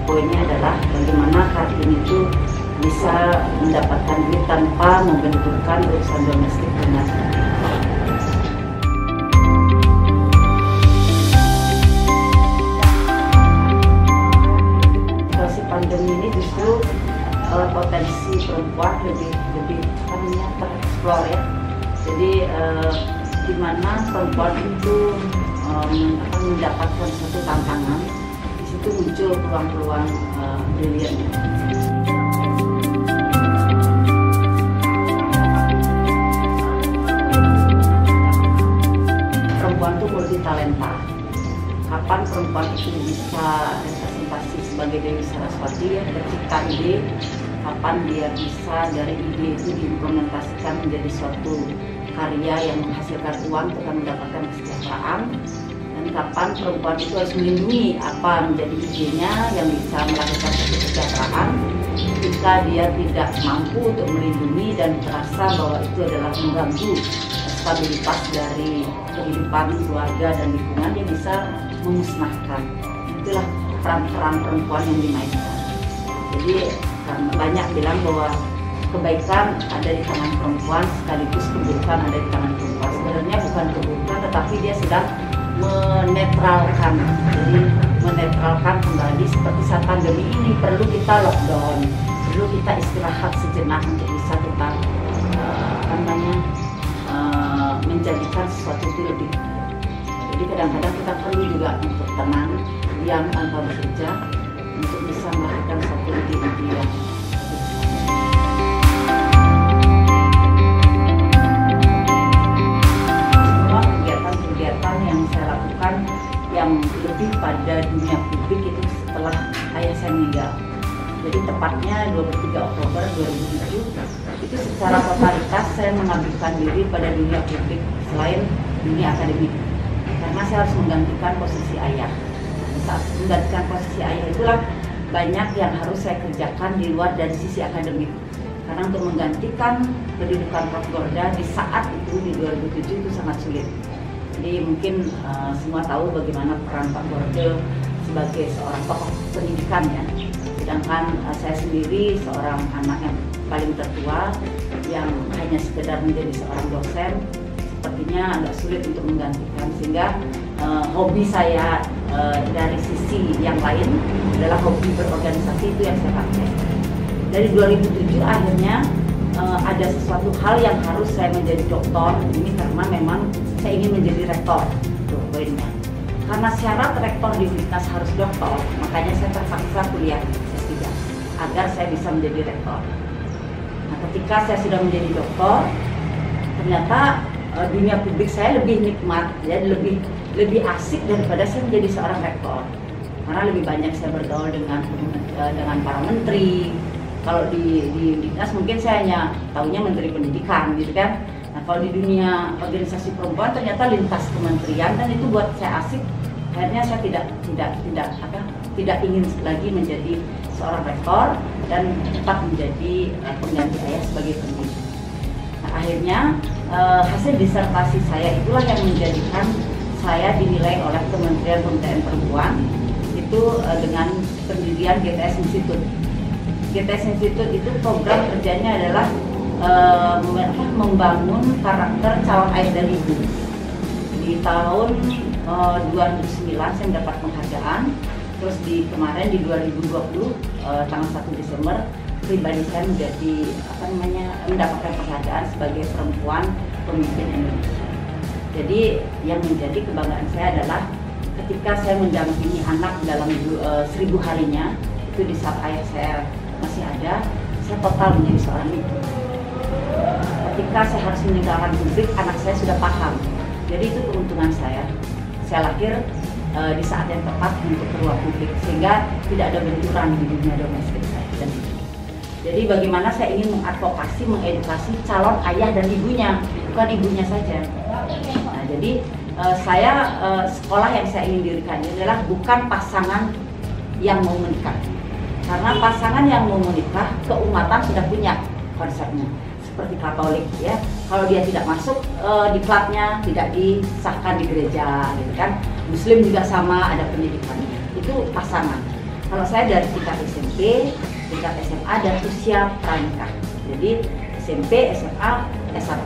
poinnya adalah bagaimana Kartini itu bisa mendapatkan duit tanpa membenturkan urusan domestik dengan situasi pandemi ini justru potensi perempuan lebih tereksplor ya. Jadi di mana perempuan itu akan mendapatkan satu tantangan, di situ muncul peluang-peluang brilian. Perempuan itu multi talenta. Kapan perempuan itu bisa representasi sebagai Dewi Saraswati ya, ketika ide, kapan dia bisa dari ide itu diimplementasikan menjadi suatu karya yang menghasilkan uang untuk mendapatkan kesejahteraan, dan kapan perempuan itu harus melindungi apa menjadi idenya yang bisa melahirkan kesejahteraan ketika dia tidak mampu untuk melindungi dan terasa bahwa itu adalah mengganggu stabilitas dari kehidupan keluarga dan lingkungan, dia bisa memusnahkan. Itulah peran-peran perempuan yang dimainkan. Jadi banyak bilang bahwa kebaikan ada di tangan perempuan sekaligus keburukan ada di tangan perempuan. Sebenarnya bukan keburukan, tetapi dia sedang menetralkan. Jadi menetralkan kembali seperti saat pandemi ini perlu kita lockdown, perlu kita istirahat sejenak untuk bisa kita menjadikan sesuatu itu lebih. Jadi kadang-kadang kita perlu juga untuk tenang, diam tanpa bekerja untuk bisa melahirkan satu ide-ide yang semua kegiatan-kegiatan yang saya lakukan yang lebih pada dunia publik itu setelah ayah saya meninggal. Jadi tepatnya 23 Oktober 2007 itu secara totalitas saya mengabdikan diri pada dunia publik selain dunia akademik, karena saya harus menggantikan posisi ayah. Saat menggantikan posisi ayah itulah banyak yang harus saya kerjakan di luar dari sisi akademik, karena untuk menggantikan kedudukan Prof. Gorda di saat itu di 2007 itu sangat sulit. Jadi mungkin semua tahu bagaimana peran Pak Gorda sebagai seorang tokoh pendidikan ya. Sedangkan saya sendiri seorang anak yang paling tertua yang hanya sekedar menjadi seorang dosen, sepertinya agak sulit untuk menggantikan, sehingga hobi saya dari sisi yang lain adalah hobi berorganisasi, itu yang saya pakai. Dari 2007 akhirnya ada sesuatu hal yang harus saya menjadi doktor ini, karena memang saya ingin menjadi rektor, itu poinnya. Karena syarat rektor di Universitas harus doktor, makanya saya terpaksa kuliah S3 agar saya bisa menjadi rektor. Nah, ketika saya sudah menjadi doktor, ternyata dunia publik saya lebih nikmat, ya, lebih asik daripada saya menjadi seorang rektor. Karena lebih banyak saya bergaul dengan para menteri. Kalau di dinas mungkin saya hanya tahunya menteri pendidikan, gitu kan. Nah, kalau di dunia organisasi perempuan ternyata lintas kementerian, dan itu buat saya asik. Akhirnya saya tidak ingin lagi menjadi seorang rektor dan tetap menjadi pengganti ayah sebagai pendidik. Nah, akhirnya hasil disertasi saya itulah yang menjadikan saya dinilai oleh Kementerian Pemberdayaan Perempuan itu dengan pendirian GTS Institute. GTS Institute itu program kerjanya adalah membangun karakter calon ayah dan ibu. Di tahun 2009 saya mendapat penghargaan, terus kemarin di 2020 tanggal 1 Desember pribadi saya menjadi mendapatkan penghargaan sebagai perempuan pemimpin Indonesia. Jadi yang menjadi kebanggaan saya adalah ketika saya mendampingi anak dalam 1000 harinya, itu di saat ayah saya masih ada, saya total menjadi seorang ibu. Ketika saya harus meninggalkan publik, anak saya sudah paham. Jadi itu keuntungan saya. Saya lahir di saat yang tepat untuk keluar publik, sehingga tidak ada benturan di dunia domestik saya. Jadi bagaimana saya ingin mengadvokasi, mengedukasi calon ayah dan ibunya, bukan ibunya saja. Nah, jadi sekolah yang saya ingin dirikan ini adalah bukan pasangan yang mau menikah. Karena pasangan yang mau menikah, keumatan sudah punya konsepnya. Seperti Katolik ya, kalau dia tidak masuk diklatnya, tidak disahkan di gereja, gitu kan. Muslim juga sama, ada pendidikannya. Itu pasangan. Kalau saya dari tingkat SMP, tingkat SMA, dan usia pranikah. Jadi SMP, SMA, S1.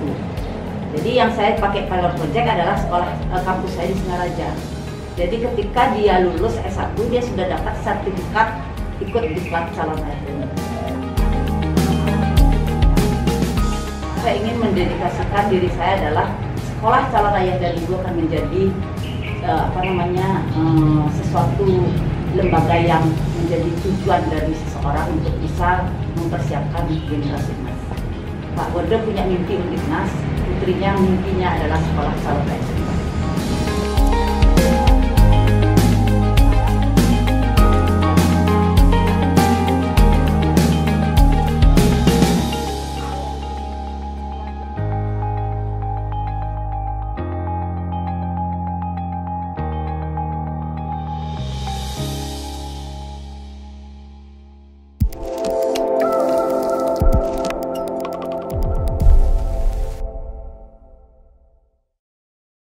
Jadi yang saya pakai pilot project adalah sekolah kampus saya di Singaraja. Jadi ketika dia lulus S1, dia sudah dapat sertifikat ikut diklat calon ayah dan ibu. Saya ingin mendedikasikan diri saya adalah sekolah calon ayah dan ibu akan menjadi sesuatu lembaga yang menjadi tujuan dari seseorang untuk bisa mempersiapkan generasi emas. Pak Wonder punya mimpi Undiknas, putrinya mimpinya adalah sekolah calon ayah.